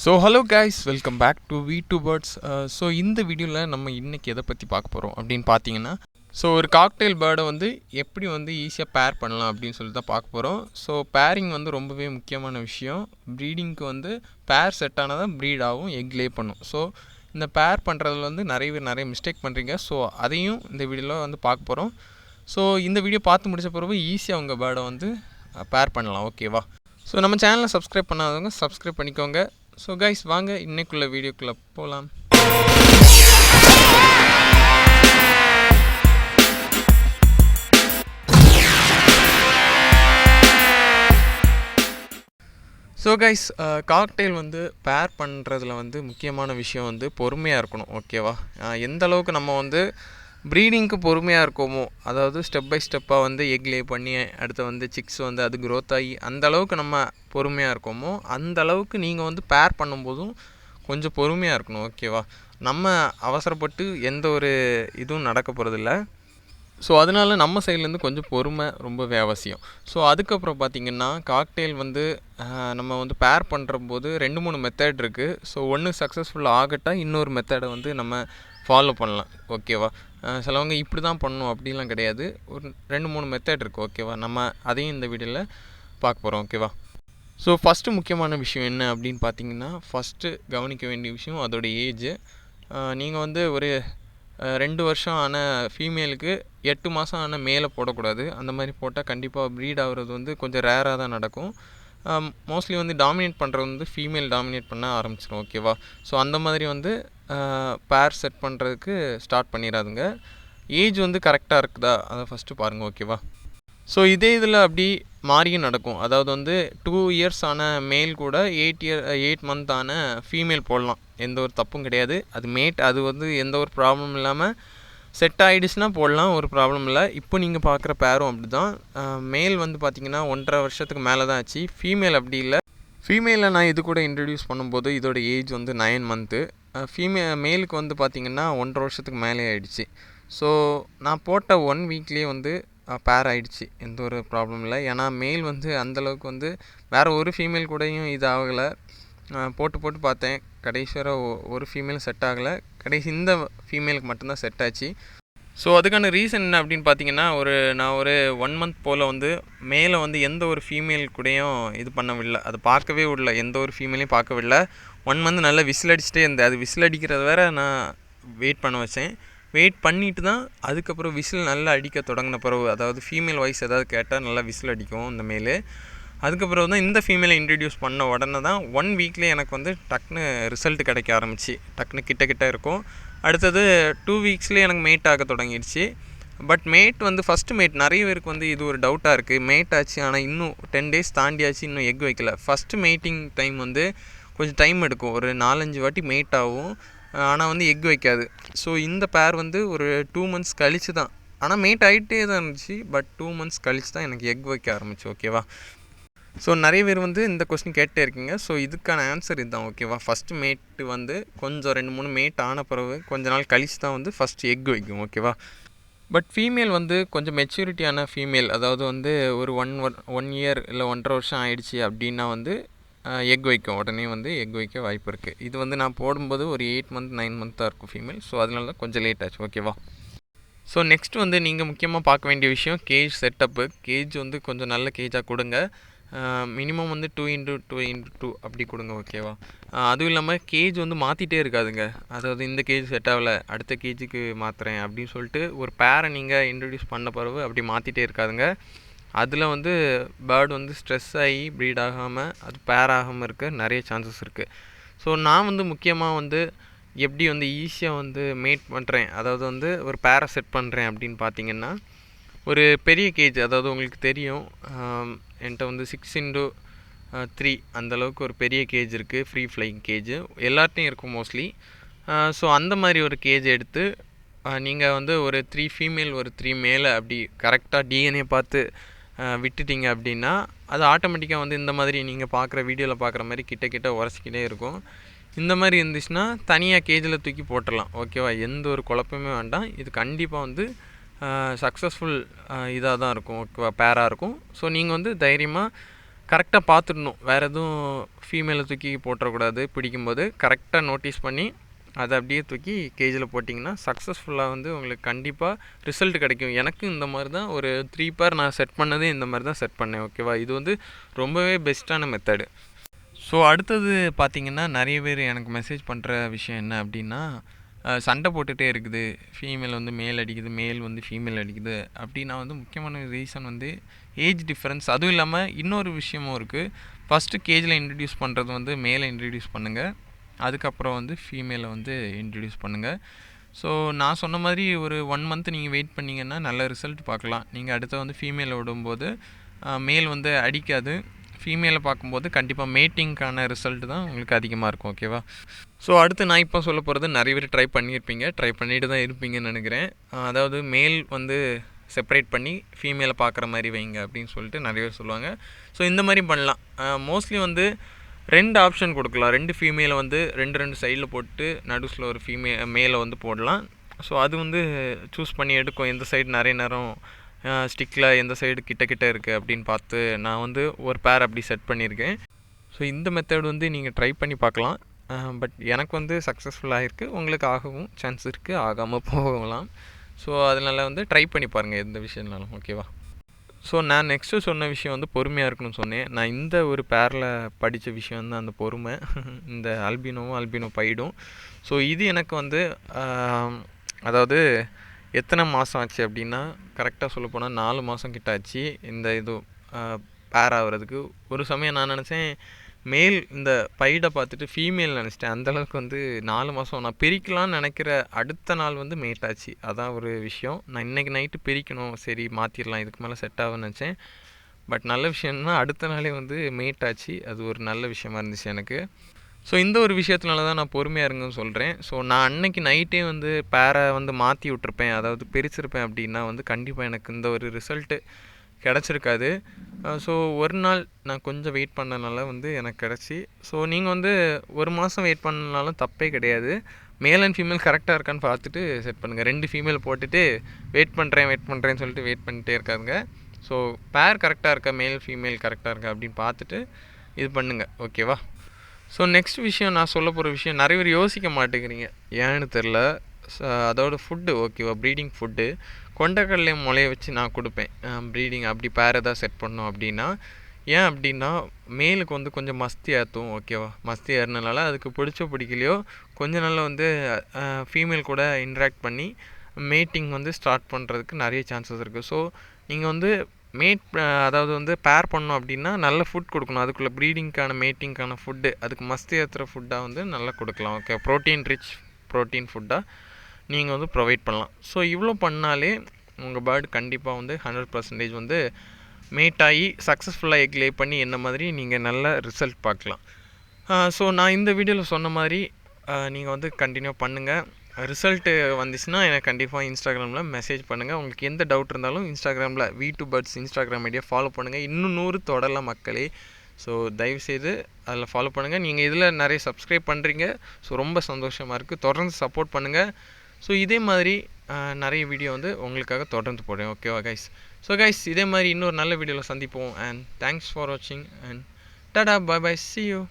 So hello guys, welcome back to V2BIRDS. So இந்த வீடியோவில் நம்ம இன்றைக்கி எதை பற்றி பார்க்க போகிறோம் அப்படின்னு பார்த்தீங்கன்னா, ஸோ ஒரு காக்டெயில் பேர்டை வந்து எப்படி வந்து ஈஸியாக பேர் பண்ணலாம் அப்படின்னு சொல்லி தான் பார்க்க போகிறோம். ஸோ பேரிங் வந்து ரொம்பவே முக்கியமான விஷயம். ப்ரீடிங்க்கு வந்து பேர் செட் ஆனால் தான் ப்ரீட் ஆகும், எக் லே பண்ணும். ஸோ இந்த பேர் பண்ணுறதுல வந்து நிறைய மிஸ்டேக் பண்ணுறீங்க. ஸோ அதையும் இந்த வீடியோவில் வந்து பார்க்க போகிறோம். ஸோ இந்த வீடியோ பார்த்து முடிச்ச பிறகு ஈஸியாக உங்கள் பேர்டை வந்து பேர் பண்ணலாம், ஓகேவா? ஸோ நம்ம சேனலை சப்ஸ்கிரைப் பண்ணாதவங்க சப்ஸ்கிரைப் பண்ணிக்கோங்க. ஸோ கைஸ், வாங்க இன்னைக்குள்ள வீடியோக்குள்ளே போகலாம். ஸோ கைஸ், காக்டெயில் வந்து பேர் பண்ணுறதுல வந்து முக்கியமான விஷயம் வந்து பொறுமையாக இருக்கணும், ஓகேவா? எந்த அளவுக்கு நம்ம வந்து ப்ரீடிங்க்கு பொறுமையாக இருக்கோமோ, அதாவது ஸ்டெப் பை ஸ்டெப்பாக வந்து எக் லே பண்ணி அடுத்து வந்து சிக்ஸ் வந்து அது க்ரோத் ஆகி அந்த அளவுக்கு நம்ம பொறுமையாக இருக்கோமோ, அந்த அளவுக்கு நீங்கள் வந்து பேர் பண்ணும்போதும் கொஞ்சம் பொறுமையாக இருக்கணும், ஓகேவா? நம்ம அவசரப்பட்டு எந்த ஒரு இதுவும் நடக்க போகிறதில்ல. ஸோ அதனால நம்ம சைட்லேருந்து கொஞ்சம் பொறுமை ரொம்பவே அவசியம். ஸோ அதுக்கப்புறம் பார்த்திங்கன்னா, காக்டெயில் வந்து நம்ம வந்து பேர் பண்ணுறம்போது 2-3 மெத்தட் இருக்குது. ஸோ ஒன்று சக்ஸஸ்ஃபுல் ஆகட்டால் இன்னொரு மெத்தடை வந்து நம்ம ஃபாலோ பண்ணலாம், ஓகேவா? சிலவங்க இப்படி தான் பண்ணணும் அப்படிலாம் கிடையாது. ஒரு 2-3 மெத்தட் இருக்குது, ஓகேவா? நம்ம அதையும் இந்த வீடியோவில் பார்க்க போகிறோம், ஓகேவா? ஸோ ஃபஸ்ட்டு முக்கியமான விஷயம் என்ன அப்படின்னு பார்த்தீங்கன்னா, ஃபஸ்ட்டு கவனிக்க வேண்டிய விஷயம் அதோடய ஏஜ். நீங்கள் வந்து ஒரு 2 வருஷம் ஆன ஃபீமேலுக்கு 8 மாதம் ஆன மேலே போடக்கூடாது. அந்த மாதிரி போட்டால் கண்டிப்பாக ப்ரீட் ஆகிறது வந்து கொஞ்சம் ரேராக தான் நடக்கும். மோஸ்ட்லி வந்து டாமினேட் பண்ணுறது வந்து ஃபீமேல் டாமினேட் பண்ண ஆரம்பிச்சிடும், ஓகேவா? ஸோ அந்த மாதிரி வந்து பேர் செட் பண்ணுறதுக்கு ஸ்டார்ட் பண்ணிடாதுங்க. ஏஜ் வந்து கரெக்டாக இருக்குதா அதை ஃபஸ்ட்டு பாருங்கள், ஓகேவா? ஸோ இதே இதில் அப்படி மாறியும் நடக்கும். அதாவது வந்து 2 இயர்ஸ் ஆன மேல் கூட 8 மந்த் ஆன ஃபீமேல் போடலாம், எந்த ஒரு தப்பும் கிடையாது. அது மேட், அது வந்து எந்த ஒரு ப்ராப்ளம் இல்லாமல் செட் ஆகிடுச்சுன்னா போடலாம், ஒரு ப்ராப்ளம் இல்லை. இப்போ நீங்கள் பார்க்குற பேரும் அப்படி தான். மேல் வந்து பார்த்திங்கன்னா 1.5 வருஷத்துக்கு மேலே தான் ஆச்சு. ஃபீமேல் அப்படி இல்லை. ஃபீமேலை நான் இது கூட இன்ட்ரடியூஸ் பண்ணும்போது இதோட ஏஜ் வந்து 9 மந்த்து. மேலுக்கு வந்து பார்த்திங்கன்னா 1.5 வருஷத்துக்கு மேலே ஆகிடுச்சு. ஸோ நான் போட்ட 1 வீக்லேயே வந்து பேர் ஆகிடுச்சு, எந்த ஒரு ப்ராப்ளம் இல்லை. ஏன்னா மேல் வந்து அந்தளவுக்கு வந்து வேறு ஒரு ஃபீமேல் கூடயும் இது ஆகலை. போட்டு பார்த்தேன், கடைசி வரை ஒரு ஃபீமேல் செட் ஆகலை. கடைசி இந்த ஃபீமேலுக்கு மட்டும்தான் செட் ஆச்சு. ஸோ அதுக்கான ரீசன் என்ன அப்படின்னு பார்த்தீங்கன்னா, நான் ஒரு 1 மந்த் போல் வந்து மேலே வந்து எந்த ஒரு ஃபீமேல் கூடயும் இது பண்ணவில்லை, அது பார்க்கவே விடல, எந்த ஒரு ஃபீமேலையும் பார்க்கவில்லை. 1 மந்த் நல்லா விசில் அடிச்சுட்டே இருந்தேன். அது விசில் அடிக்கிறது வேற நான் வெயிட் பண்ண வச்சேன். வெயிட் பண்ணிவிட்டு தான் அதுக்கப்புறம் விசில் நல்லா அடிக்க தொடங்கின பிறகு, அதாவது ஃபீமேல் வாய்ஸ் ஏதாவது கேட்டால் நல்லா விசில் அடிக்கும் இந்த மேலு. அதுக்கப்புறம் தான் இந்த ஃபீமேலை இன்ட்ரடியூஸ் பண்ண உடனே தான் 1 வீக்லேயே எனக்கு வந்து டக்குன்னு ரிசல்ட் கிடைக்க ஆரம்பிச்சு. டக்குன்னு கிட்ட இருக்கும். அடுத்தது 2 வீக்ஸ்லேயே எனக்கு மேட் ஆக தொடங்கிடுச்சு. பட் மேட் வந்து ஃபஸ்ட்டு மேட் நிறைய பேருக்கு வந்து இது ஒரு டவுட்டாக இருக்குது. மேட் ஆச்சு, ஆனால் இன்னும் 10 டேஸ் தாண்டியாச்சு, இன்னும் எக் வைக்கல. ஃபஸ்ட்டு மேட்டிங் டைம் வந்து கொஞ்சம் டைம் எடுக்கும். ஒரு 4-5 வாட்டி மேட் ஆகும், ஆனால் வந்து எக் வைக்காது. ஸோ இந்த பேர் வந்து ஒரு 2 மந்த்ஸ் கழித்து தான், ஆனால் மேட் ஆகிட்டே தான் இருந்துச்சு. பட் 2 மந்த்ஸ் கழித்து தான் எனக்கு எக் வைக்க ஆரம்பிச்சு, ஓகேவா? ஸோ நிறைய பேர் வந்து இந்த கொஸ்டின் கேட்டே இருக்கீங்க. ஸோ இதுக்கான ஆன்சர் இதுதான், ஓகேவா? ஃபஸ்ட்டு மேட்டு வந்து கொஞ்சம் 2-3 மேட் ஆன பிறகு கொஞ்ச நாள் கழித்து தான் வந்து ஃபஸ்ட்டு எக் வைக்கும், ஓகேவா? பட் ஃபீமேல் வந்து கொஞ்சம் மெச்சூரிட்டியான ஃபீமேல், அதாவது வந்து ஒரு 1 இயர் இல்லை 1.5 வருஷம் ஆகிடுச்சி அப்படின்னா வந்து எக் வைக்கும், உடனே வந்து எக் வைக்க வாய்ப்பு இருக்குது. இது வந்து நான் போடும்போது ஒரு 8 மந்த் 9 மந்த்தாக இருக்கும் ஃபீமேல். ஸோ அதனால தான் கொஞ்சம் லேட் ஆச்சு, ஓகேவா? ஸோ நெக்ஸ்ட் வந்து நீங்கள் முக்கியமாக பார்க்க வேண்டிய விஷயம் கேஜ் செட்டப்பு. கேஜ் வந்து கொஞ்சம் நல்ல கேஜாக கொடுங்க. மினிமம் வந்து 2x2x2 அப்படி கொடுங்க, ஓகேவா? அதுவும் இல்லாமல் கேஜ் வந்து மாற்றிட்டே இருக்காதுங்க. அதாவது இந்த கேஜ் செட் ஆகலை, அடுத்த கேஜுக்கு மாற்றுறேன் அப்படின்னு சொல்லிட்டு ஒரு பேரை நீங்கள் இன்ட்ரடியூஸ் பண்ண பிறகு அப்படி மாற்றிட்டே இருக்காதுங்க. அதில் வந்து பேர்டு வந்து ஸ்ட்ரெஸ் ஆகி ப்ரீட் ஆகாமல் அது பேர் ஆகாமல் இருக்க நிறைய சான்சஸ் இருக்குது. ஸோ நான் வந்து முக்கியமாக வந்து எப்படி வந்து ஈஸியாக வந்து மேட் பண்ணுறேன், அதாவது வந்து ஒரு பேரை செட் பண்ணுறேன் அப்படின்னு பார்த்தீங்கன்னா, ஒரு பெரிய கேஜ், அதாவது உங்களுக்கு தெரியும் என்கிட்ட வந்து 6x3 அந்தளவுக்கு ஒரு பெரிய கேஜ் இருக்குது, ஃப்ரீ ஃப்ளைங் கேஜ் எல்லார்ட்டையும் இருக்கும் மோஸ்ட்லி. ஸோ அந்த மாதிரி ஒரு கேஜ் எடுத்து நீங்கள் வந்து ஒரு 3 ஃபீமேல் ஒரு 3 மேலே அப்படி கரெக்டாக டிஎன்ஏ பார்த்து விட்டுட்டிங்க அப்படின்னா, அது ஆட்டோமேட்டிக்காக வந்து இந்த மாதிரி நீங்கள் பார்க்குற வீடியோவில் பார்க்குற மாதிரி கிட்ட உரசிக்கிட்டே இருக்கும். இந்த மாதிரி இருந்துச்சுன்னா தனியாக கேஜில் தூக்கி போட்டுடலாம், ஓகேவா? எந்த ஒரு குழப்பமே வேண்டாம். இது கண்டிப்பாக வந்து சக்ஸஸ்ஃபுல் இதாக தான் இருக்கும், ஓகேவா? பேராக இருக்கும். ஸோ நீங்கள் வந்து தைரியமாக கரெக்டாக பார்த்துடணும். வேறு எதுவும் ஃபீமேலை தூக்கி போட்டுறக்கூடாது. பிடிக்கும்போது கரெக்டாக நோட்டீஸ் பண்ணி அதை அப்படியே தூக்கி கேஜில் போட்டிங்கன்னா சக்ஸஸ்ஃபுல்லாக வந்து உங்களுக்கு கண்டிப்பாக ரிசல்ட் கிடைக்கும். எனக்கும் இந்த மாதிரி தான் ஒரு 3 பேர் நான் செட் பண்ணதே இந்த மாதிரி தான் செட் பண்ணேன். ஓகேவா, இது வந்து ரொம்பவே பெஸ்ட்டான மெத்தடு. ஸோ அடுத்தது பார்த்திங்கன்னா, நிறைய பேர் எனக்கு மெசேஜ் பண்ணுற விஷயம் என்ன அப்படின்னா, சண்டை போட்டுகிட்டே இருக்குது, ஃபீமேல் வந்து மேல் அடிக்குது, மேல் வந்து ஃபீமேல் அடிக்குது அப்படின்னா வந்து முக்கியமான ரீசன் வந்து ஏஜ் டிஃப்ரென்ஸ். அதுவும் இல்லாமல் இன்னொரு விஷயமும் இருக்குது. ஃபஸ்ட்டு கேஜில் இன்ட்ரடியூஸ் பண்ணுறது வந்து மேலே இன்ட்ரடியூஸ் பண்ணுங்கள், அதுக்கப்புறம் வந்து ஃபீமேலை வந்து இன்ட்ரடியூஸ் பண்ணுங்கள். ஸோ நான் சொன்ன மாதிரி ஒரு 1 மந்த் நீங்கள் வெயிட் பண்ணிங்கன்னா நல்ல ரிசல்ட் பார்க்கலாம். நீங்கள் அடுத்து வந்து ஃபீமேலை விடும்போது மேல் வந்து அடிக்காது, ஃபீமேலை பார்க்கும்போது கண்டிப்பாக மேட்டிங்க்கான ரிசல்ட் தான் உங்களுக்கு அதிகமாக இருக்கும். ஓகேவா. ஸோ அடுத்து நான் இப்போ சொல்ல போகிறது நிறைய பேர் ட்ரை பண்ணியிருப்பீங்க, ட்ரை பண்ணிட்டு தான் இருப்பீங்கன்னு நினைக்கிறேன். அதாவது மேல் வந்து செப்பரேட் பண்ணி ஃபீமேலை பார்க்குற மாதிரி வைங்க அப்படின்னு சொல்லிட்டு நிறைய பேர் சொல்லுவாங்க. ஸோ இந்த மாதிரி பண்ணலாம். மோஸ்ட்லி வந்து 2 ஆப்ஷன் கொடுக்கலாம். 2 ஃபீமேலை வந்து 2 சைடில் போட்டு நடுஸில் ஒரு மேலை வந்து போடலாம். ஸோ அது வந்து சூஸ் பண்ணி எடுக்கும் எந்த சைடு நிறைய நேரம் ஸ்டிக்கில் எந்த சைடு கிட்ட இருக்குது அப்படின்னு பார்த்து நான் வந்து ஒரு பேர் அப்படி செட் பண்ணியிருக்கேன். ஸோ இந்த மெத்தட் வந்து நீங்கள் ட்ரை பண்ணி பார்க்கலாம். பட் எனக்கு வந்து சக்ஸஸ்ஃபுல்லாக இருக்குது, உங்களுக்கு ஆகவும் சான்ஸ் இருக்குது, ஆகாமல் போகலாம். ஸோ அதனால் வந்து ட்ரை பண்ணி பாருங்கள் எந்த விஷயம்னாலும். ஓகேவா. ஸோ நான் நெக்ஸ்ட்டு சொன்ன விஷயம் வந்து பொறுமையாக இருக்கணும்னு சொன்னேன். நான் இந்த ஒரு பேரில் படித்த விஷயம் தான் அந்த பொறுமை. இந்த அல்பினோ பைடும். ஸோ இது எனக்கு வந்து அதாவது எத்தனை மாதம் ஆச்சு அப்படின்னா, கரெக்டாக சொல்லப்போனால் 4 மாதம் கிட்ட ஆச்சு இந்த இது பேர் ஆகிறதுக்கு. ஒரு சமயம் நான் நினச்சேன் மேல் இந்த பைடை பார்த்துட்டு ஃபீமேல் நினச்சிட்டேன். அந்தளவுக்கு வந்து 4 மாதம் நான் பிரிக்கலான்னு நினைக்கிற அடுத்த நாள் வந்து மேட் ஆச்சு. அதான் ஒரு விஷயம். நான் இன்றைக்கி நைட்டு பிரிக்கணும், சரி மாற்றிடலாம், இதுக்கு மேலே செட் ஆகும்னு நினச்சேன். பட் நல்ல விஷயம்னா அடுத்த நாளே வந்து மேட் ஆச்சு. அது ஒரு நல்ல விஷயமா இருந்துச்சு எனக்கு. ஸோ இந்த ஒரு விஷயத்தினால தான் நான் பொறுமையாக இருங்கன்னு சொல்கிறேன். ஸோ நான் அன்னைக்கு நைட்டே வந்து பேரை வந்து மாற்றி விட்ருப்பேன், அதாவது பிரிச்சிருப்பேன் அப்படின்னா வந்து கண்டிப்பாக எனக்கு இந்த ஒரு ரிசல்ட்டு கிடச்சிருக்காது. ஸோ ஒரு நாள் நான் கொஞ்சம் வெயிட் பண்ணனால வந்து எனக்கு கிடச்சி. ஸோ நீங்கள் வந்து 1 மாதம் வெயிட் பண்ணனாலும் தப்பே கிடையாது. மேல் அண்ட் ஃபீமேல் கரெக்டாக இருக்கான்னு பார்த்துட்டு செட் பண்ணுங்கள். 2 ஃபீமேல் போட்டுட்டு வெயிட் பண்ணுறேன்னு சொல்லிட்டு வெயிட் பண்ணிகிட்டே இருக்காதுங்க. ஸோ பேர் கரெக்டாக இருக்கா, மேல் ஃபீமேல் கரெக்டாக இருக்கா அப்படின்னு பார்த்துட்டு இது பண்ணுங்கள். ஓகேவா. ஸோ நெக்ஸ்ட் விஷயம் நான் சொல்ல போகிற விஷயம் நிறைய பேர் யோசிக்க மாட்டேங்கிறீங்க, ஏன்னு தெரில. அதோட ஃபுட்டு ஓகேவா, ப்ரீடிங் ஃபுட்டு கொண்டக்கடலை முளைய வச்சு நான் கொடுப்பேன் ப்ரீடிங் அப்படி பேர் எதாவது செட் பண்ணோம் அப்படின்னா. ஏன் அப்படின்னா மேலுக்கு வந்து கொஞ்சம் மஸ்தி ஏற்றும். ஓகேவா, மஸ்தி ஏறினால அதுக்கு பிடிக்கலையோ கொஞ்ச நாளில் வந்து ஃபீமேல் கூட இன்ட்ராக்ட் பண்ணி மேட்டிங் வந்து ஸ்டார்ட் பண்ணுறதுக்கு நிறைய சான்சஸ் இருக்குது. ஸோ நீங்கள் வந்து அதாவது வந்து பேர் பண்ணோம் அப்படின்னா நல்ல ஃபுட் கொடுக்கணும். அதுக்குள்ளே ப்ரீடிங்க்கான மேட்டிங்க்கான ஃபுட்டு அதுக்கு மஸ்தி ஏற்றுற ஃபுட்டாக வந்து நல்லா கொடுக்கலாம். ஓகே, ப்ரோட்டீன் ஃபுட்டாக நீங்கள் வந்து ப்ரொவைட் பண்ணலாம். ஸோ இவ்வளோ பண்ணாலே உங்கள் பேர்டு கண்டிப்பாக வந்து 100% வந்து மேட் ஆகி சக்ஸஸ்ஃபுல்லாக எக் லே பண்ணி என்ன மாதிரி நீங்கள் நல்ல ரிசல்ட் பார்க்கலாம். ஸோ நான் இந்த வீடியோவில் சொன்ன மாதிரி நீங்கள் வந்து கண்டினியூ பண்ணுங்கள். ரிசல்ட்டு வந்துச்சுன்னா எனக்கு கண்டிப்பாக இன்ஸ்டாகிராமில் மெசேஜ் பண்ணுங்கள். உங்களுக்கு எந்த டவுட் இருந்தாலும் இன்ஸ்டாகிராமில் V2BIRDS இன்ஸ்டாகிராம் ஐடியா ஃபாலோ பண்ணுங்கள். இன்னும் 100 தொடரலாம் மக்களே. ஸோ தயவுசெய்து அதில் ஃபாலோ பண்ணுங்கள். நீங்கள் இதில் நிறைய சப்ஸ்கிரைப் பண்ணுறீங்க, ஸோ ரொம்ப சந்தோஷமாக இருக்குது. தொடர்ந்து சப்போர்ட் பண்ணுங்கள். ஸோ இதே மாதிரி நிறைய வீடியோ வந்து உங்களுக்காக தொடர்ந்து போடுறேன். ஓகேவா கைஸ். ஸோ கைஸ், இதே மாதிரி இன்னொரு நல்ல வீடியோவில் சந்திப்போம். அண்ட் தேங்க்ஸ் ஃபார் வாட்சிங் and tata, bye bye, see you.